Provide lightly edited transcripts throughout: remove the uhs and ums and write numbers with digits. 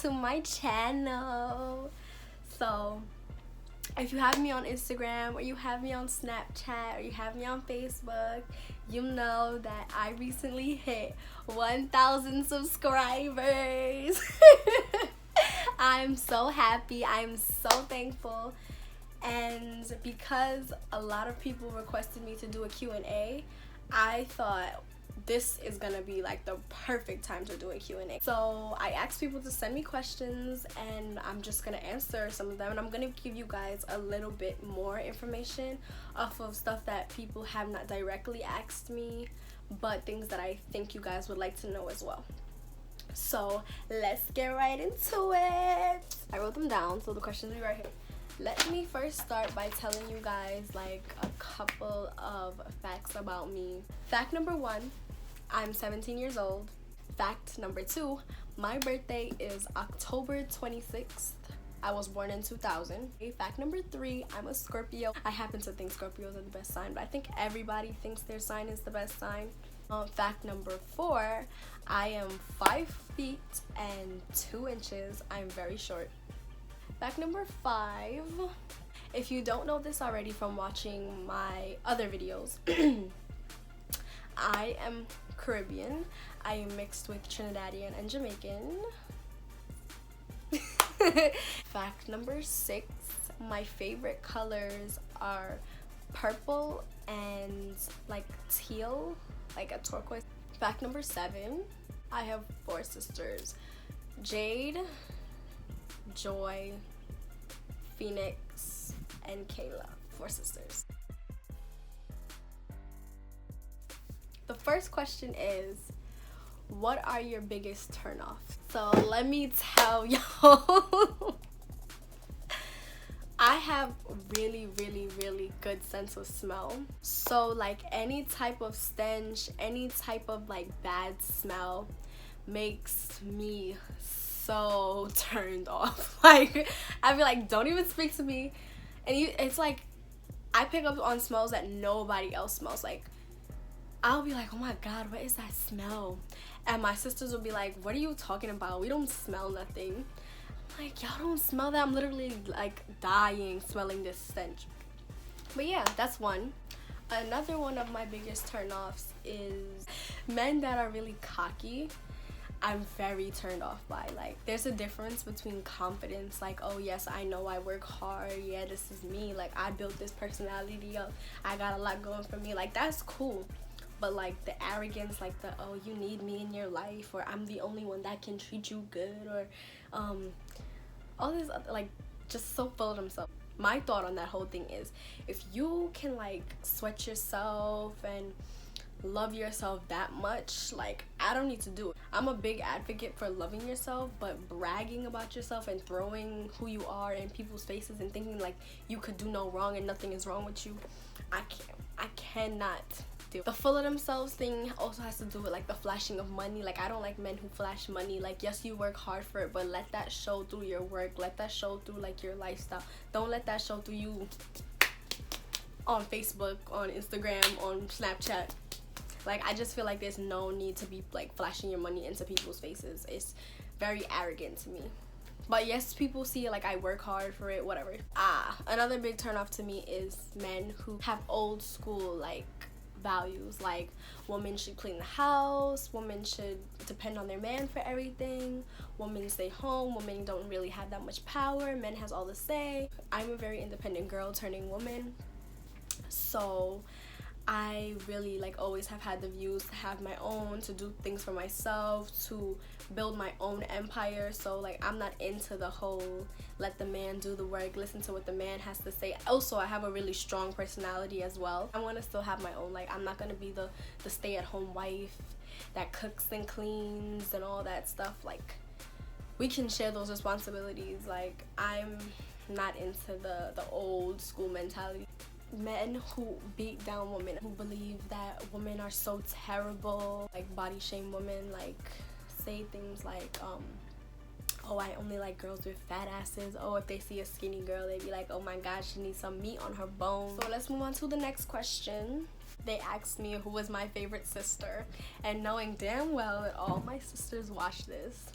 to my channel. So if you have me on Instagram, or you have me on Snapchat, or you have me on Facebook, you know that I recently hit 1,000 subscribers. I'm so happy, I'm so thankful, and because a lot of people requested me to do a Q&A, I thought this is gonna be like the perfect time to do a Q&A. So I asked people to send me questions, and I'm just gonna answer some of them, and I'm gonna give you guys a little bit more information off of stuff that people have not directly asked me, but things that I think you guys would like to know as well. So let's get right into it. I wrote them down, so the questions will be right here. Let me first start by telling you guys like a couple of facts about me. Fact number 1, I'm 17 years old. Fact number 2, my birthday is October 26th. I was born in 2000. Fact number 3, I'm a Scorpio. I happen to think Scorpios are the best sign, but I think everybody thinks their sign is the best sign. Fact number 4, I am 5 feet and 2 inches. I'm very short. Fact number 5, if you don't know this already from watching my other videos, I am Caribbean. I am mixed with Trinidadian and Jamaican. Fact number 6, my favorite colors are purple and like teal, like a turquoise. Fact number 7, I have 4 sisters: Jade, Joy, Phoenix, and Kayla. 4 sisters. The first question is, what are your biggest turnoffs? So let me tell y'all, I have really good sense of smell. So like any type of stench, any type of like bad smell makes me so turned off. Like I feel like, don't even speak to me. And it's like I pick up on smells that nobody else smells. Like I'll be like, oh my god, what is that smell? And my sisters will be like, what are you talking about? We don't smell nothing. I'm like, y'all don't smell that? I'm literally like dying smelling this stench. But yeah, that's one. Another one of my biggest turnoffs is men that are really cocky. I'm very turned off by. Like there's a difference between confidence, like, oh yes, I know I work hard, yeah, this is me, like I built this personality up, I got a lot going for me, like that's cool. But like the arrogance, like the, oh, you need me in your life, or I'm the only one that can treat you good, or all this other, like just so full of themselves. My thought on that whole thing is, if you can like sweat yourself and love yourself that much, like I don't need to do it. I'm a big advocate for loving yourself, but bragging about yourself and throwing who you are in people's faces and thinking like you could do no wrong and nothing is wrong with you, I cannot do. The full of themselves thing also has to do with like the flashing of money. Like I don't like men who flash money. Like yes, you work hard for it, but let that show through your work, let that show through like your lifestyle. Don't let that show through you on Facebook, on Instagram, on Snapchat. Like I just feel like there's no need to be like flashing your money into people's faces. It's very arrogant to me. But yes, people see like I work hard for it, whatever. Another big turn off to me is men who have old school like values, like women should clean the house, women should depend on their man for everything, women stay home, women don't really have that much power, men has all the say. I'm a very independent girl turning woman, so I really like always have had the views to have my own, to do things for myself, to build my own empire. So like I'm not into the whole let the man do the work, listen to what the man has to say. Also, I have a really strong personality as well. I want to still have my own, like I'm not gonna be the stay-at-home wife that cooks and cleans and all that stuff. Like we can share those responsibilities. Like I'm not into the old school mentality. Men who beat down women, who believe that women are so terrible, like body shame women, like say things like oh, I only like girls with fat asses. Oh, if they see a skinny girl, they be like, oh my god, she needs some meat on her bones. So let's move on to the next question. They asked me who was my favorite sister, and knowing damn well that all my sisters watch this,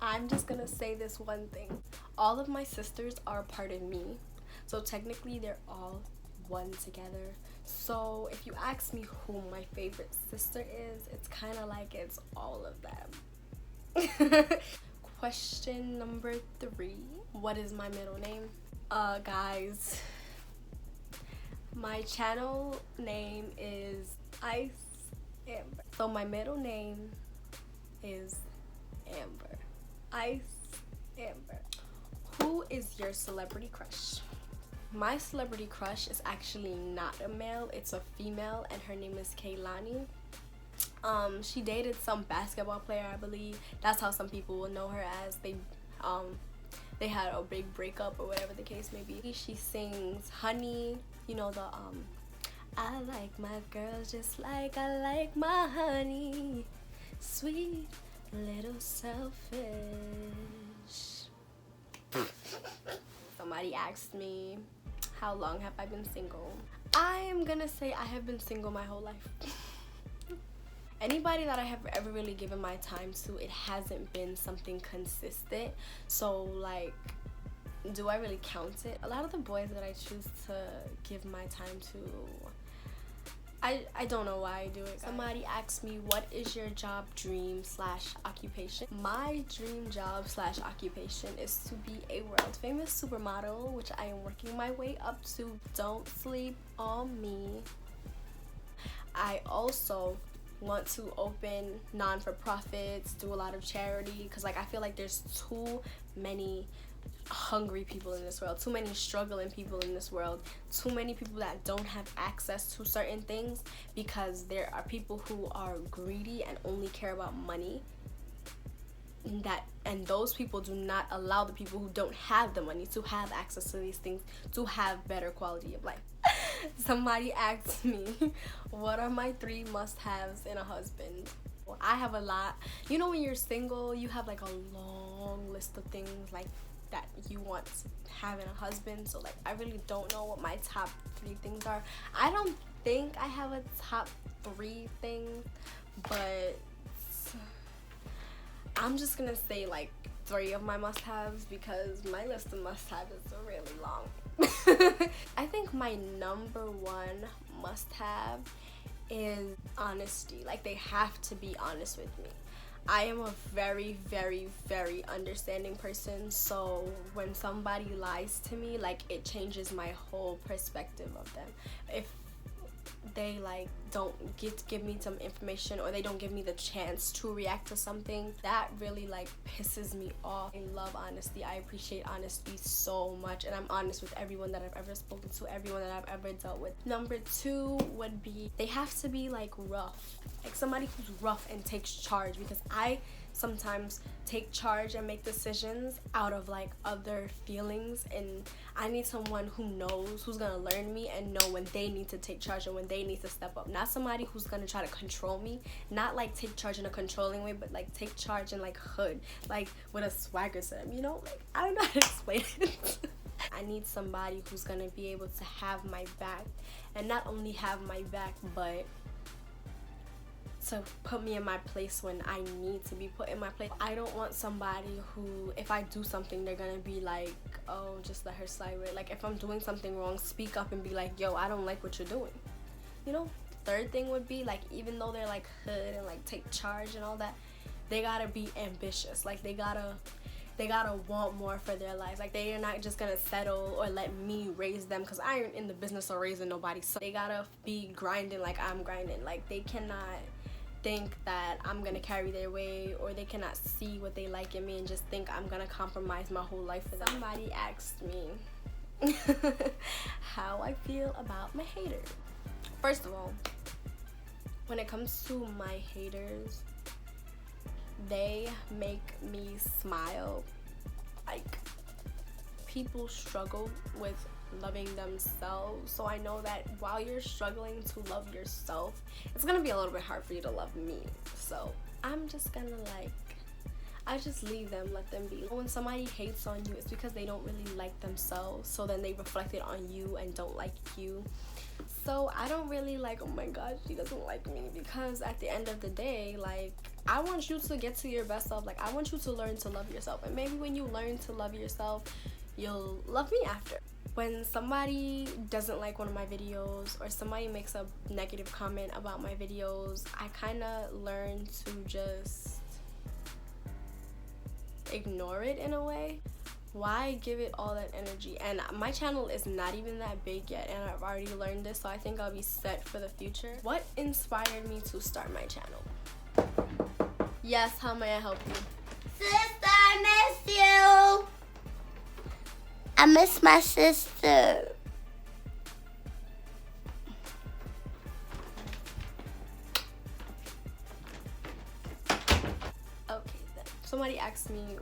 I'm just gonna say this one thing. All of my sisters are a part of me. So technically they're all one together. So if you ask me who my favorite sister is, it's kind of like it's all of them. Question number 3. What is my middle name? Guys, my channel name is Ice Amber. So my middle name is Amber. Ice Amber. Who is your celebrity crush? My celebrity crush is actually not a male, it's a female, and her name is Kaylani. She dated some basketball player, I believe. That's how some people will know her as. They had a big breakup or whatever the case may be. She sings Honey, you know the I like my girls just like I like my honey, sweet little selfish. Somebody asked me, how long have I been single? I am gonna say I have been single my whole life. Anybody that I have ever really given my time to, it hasn't been something consistent. So like, do I really count it? A lot of the boys that I choose to give my time to, I don't know why I do it. Somebody asked me, what is your job dream / occupation? My dream job / occupation is to be a world famous supermodel, which I am working my way up to. Don't sleep on me. I also want to open non-for-profits, do a lot of charity, because like I feel like there's too many hungry people in this world, too many struggling people in this world, too many people that don't have access to certain things, because there are people who are greedy and only care about money, and those people do not allow the people who don't have the money to have access to these things to have better quality of life. Somebody asked me, what are my 3 must-haves in a husband? Well, I have a lot. You know, when you're single, you have like a long list of things like that you want to have in a husband. So like, I really don't know what my top 3 things are. I don't think I have a top 3 things, but I'm just gonna say like 3 of my must-haves, because my list of must-haves is really long. I think my number 1 must-have is honesty. Like, they have to be honest with me. I am a very, very, very understanding person, so when somebody lies to me, like, it changes my whole perspective of them. If they like don't give me some information, or they don't give me the chance to react to something, that really like pisses me off. I love honesty. I appreciate honesty so much, and I'm honest with everyone that I've ever spoken to, everyone that I've ever dealt with. Number 2 would be, they have to be like rough, like somebody who's rough and takes charge, because I sometimes take charge and make decisions out of like other feelings, and I need someone who knows, who's gonna learn me and know when they need to take charge and when they need to step up. Not somebody who's gonna try to control me, not like take charge in a controlling way, but like take charge in like hood, like with a swagger to them, you know? Like, I don't know how to explain it. I need somebody who's gonna be able to have my back, and not only have my back, but to put me in my place when I need to be put in my place. I don't want somebody who, if I do something, they're gonna be like, oh, just let her slide with it. Like, if I'm doing something wrong, speak up and be like, yo, I don't like what you're doing, you know? 3rd thing would be, like, even though they're like hood and like take charge and all that, they gotta be ambitious. Like, they gotta want more for their lives. Like, they are not just gonna settle or let me raise them, because I ain't in the business of raising nobody. So they gotta be grinding like I'm grinding. Like, they cannot think that I'm gonna carry their way, or they cannot see what they like in me and just think I'm gonna compromise my whole life for them. Somebody asked me how I feel about my haters. First of all, when it comes to my haters, they make me smile. Like, people struggle with loving themselves, so I know that while you're struggling to love yourself, it's gonna be a little bit hard for you to love me. So I'm just gonna like, I just leave them, let them be. When somebody hates on you, it's because they don't really like themselves, so then they reflect it on you and don't like you. So I don't really like, oh my god, she doesn't like me, because at the end of the day, like, I want you to get to your best self. Like, I want you to learn to love yourself. And maybe when you learn to love yourself, you'll love me after. When somebody doesn't like one of my videos or somebody makes a negative comment about my videos, I kind of learn to just ignore it in a way. Why give it all that energy? And my channel is not even that big yet, and I've already learned this, so I think I'll be set for the future. What inspired me to start my channel? Yes, how may I help you? Sister, I miss you. I miss my sister. Okay, then. Somebody asked me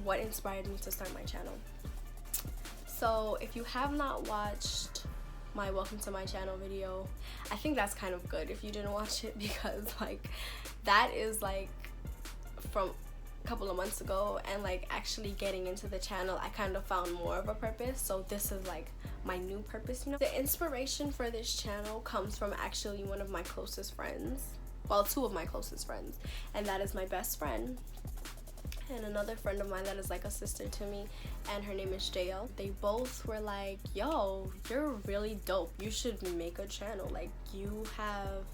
what inspired me to start my channel. So if you have not watched my welcome to my channel video, I think that's kind of good if you didn't watch it, because like that is like from a couple of months ago, and like actually getting into the channel, I kind of found more of a purpose. So this is like my new purpose, you know. The inspiration for this channel comes from actually one of my closest friends, well, two of my closest friends, and that is my best friend and another friend of mine that is like a sister to me, and her name is JL. They both were like, yo, you're really dope, you should make a channel, like you have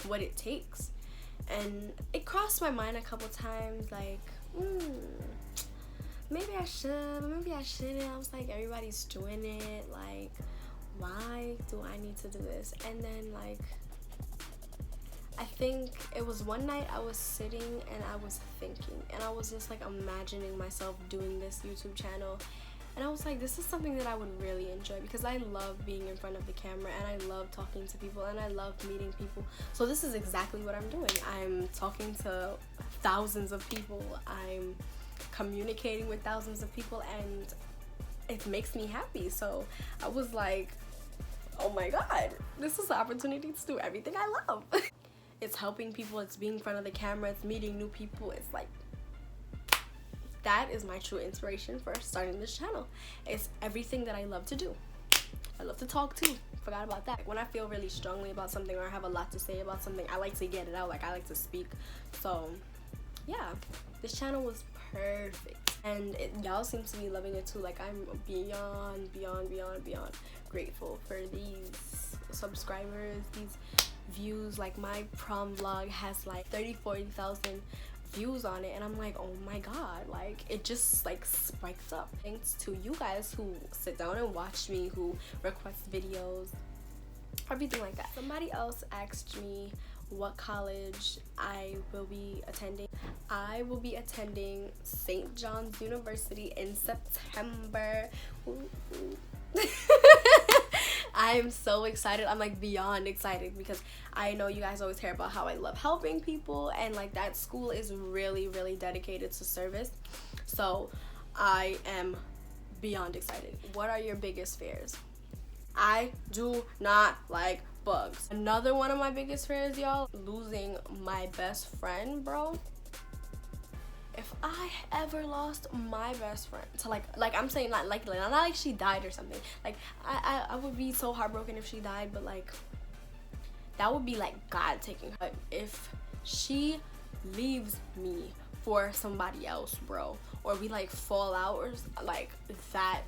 what it takes. And it crossed my mind a couple times, like maybe I should, maybe I shouldn't. I was like, everybody's doing it, like why do I need to do this? And then like I think it was one night I was sitting and I was thinking, and I was just like imagining myself doing this YouTube channel, and I was like, this is something that I would really enjoy, because I love being in front of the camera and I love talking to people and I love meeting people. So this is exactly what I'm doing. I'm talking to thousands of people, I'm communicating with thousands of people, and it makes me happy. So I was like, oh my god, this is an opportunity to do everything I love. It's helping people, it's being in front of the camera, it's meeting new people. It's like, that is my true inspiration for starting this channel. It's everything that I love to do. I love to talk too, forgot about that. When I feel really strongly about something or I have a lot to say about something, I like to get it out, like I like to speak. So yeah, this channel was perfect, and y'all seem to be loving it too. Like I'm beyond grateful for these subscribers, these views. Like my prom vlog has like 30,000-40,000 views on it, and I'm like, oh my god, like it just like spikes up. Thanks to you guys who sit down and watch me, who request videos, everything like that. Somebody else asked me what college I will be attending. I will be attending St. John's University in September. I'm so excited. I'm like beyond excited, because I know you guys always hear about how I love helping people, and like that school is really dedicated to service. So I am beyond excited. What are your biggest fears? I do not like bugs. Another one of my biggest fears, y'all, losing my best friend, bro. If I ever lost my best friend to like I'm saying not like she died or something, like I would be so heartbroken if she died, but like that would be like God taking her. But if she leaves me for somebody else, bro, or we like fall out, or like that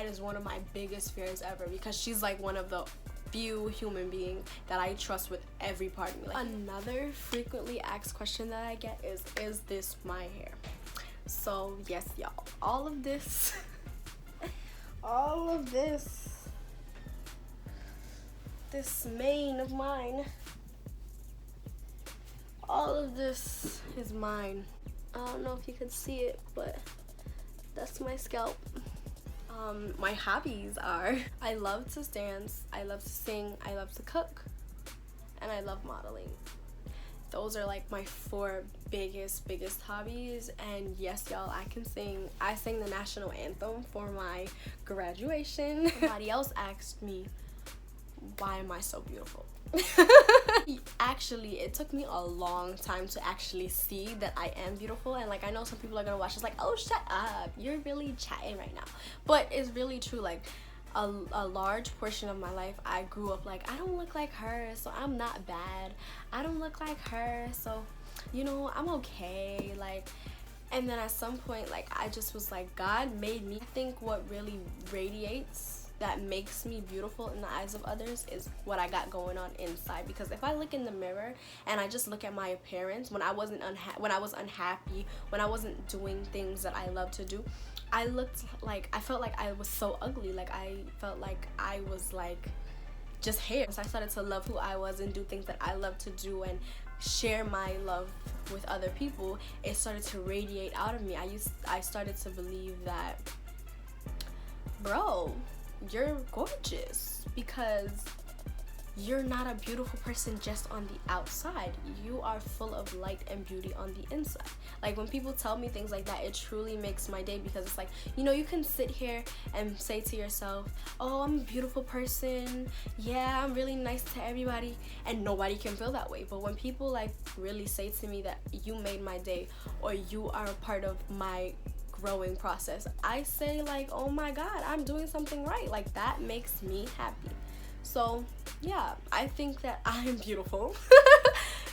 is one of my biggest fears ever, because she's like one of the few human beings that I trust with every part of me. Like, another frequently asked question that I get is this my hair? So yes, y'all, all of this this mane of mine, all of this is mine. I don't know if you could see it, but that's my scalp. My hobbies are, I love to dance, I love to sing, I love to cook, and I love modeling. Those are like my 4 biggest hobbies. And yes, y'all, I can sing. I sang the national anthem for my graduation. Somebody else asked me, why am I so beautiful? Actually, it took me a long time to actually see that I am beautiful, and like I know some people are gonna watch this like, oh, shut up, you're really chatting right now, but it's really true. Like a large portion of my life I grew up like, I don't look like her, so I'm not bad. I don't look like her, so you know, I'm okay. Like, and then at some point, like, I just was like, God made me. I think what really radiates, that makes me beautiful in the eyes of others, is what I got going on inside. Because if I look in the mirror and I just look at my appearance when I wasn't when I was unhappy, when I wasn't doing things that I love to do, I felt like I was so ugly. Like, I felt like I was like just hair. So I started to love who I was and do things that I love to do and share my love with other people. It started to radiate out of me. I started to believe that, bro, you're gorgeous, because you're not a beautiful person just on the outside. You are full of light and beauty on the inside. Like, when people tell me things like that, it truly makes my day, because it's like, you know, you can sit here and say to yourself, oh, I'm a beautiful person, yeah, I'm really nice to everybody, and nobody can feel that way. But when people like really say to me that you made my day, or you are a part of my growing process, I say like, oh my God, I'm doing something right. Like, that makes me happy. So yeah, I think that I am beautiful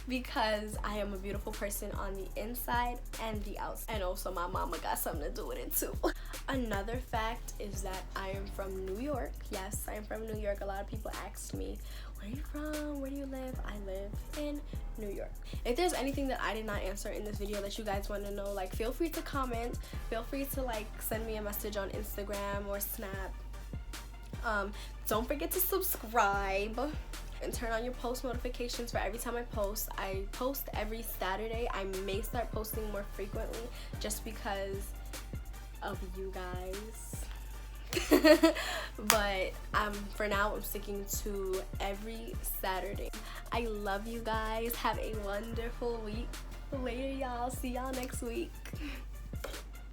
because I am a beautiful person on the inside and the outside. And also my mama got something to do with it too. Another fact is that I am from New York. Yes, I am from New York. A lot of people ask me, where are you from? Where do you live? I live in New York. If there's anything that I did not answer in this video that you guys want to know, like, feel free to comment. Feel free to like send me a message on Instagram or Snap. Don't forget to subscribe and turn on your post notifications for every time I post. I post every Saturday. I may start posting more frequently just because of you guys. But for now, I'm sticking to every Saturday. I love you guys. Have a wonderful week. Later, y'all. See y'all next week.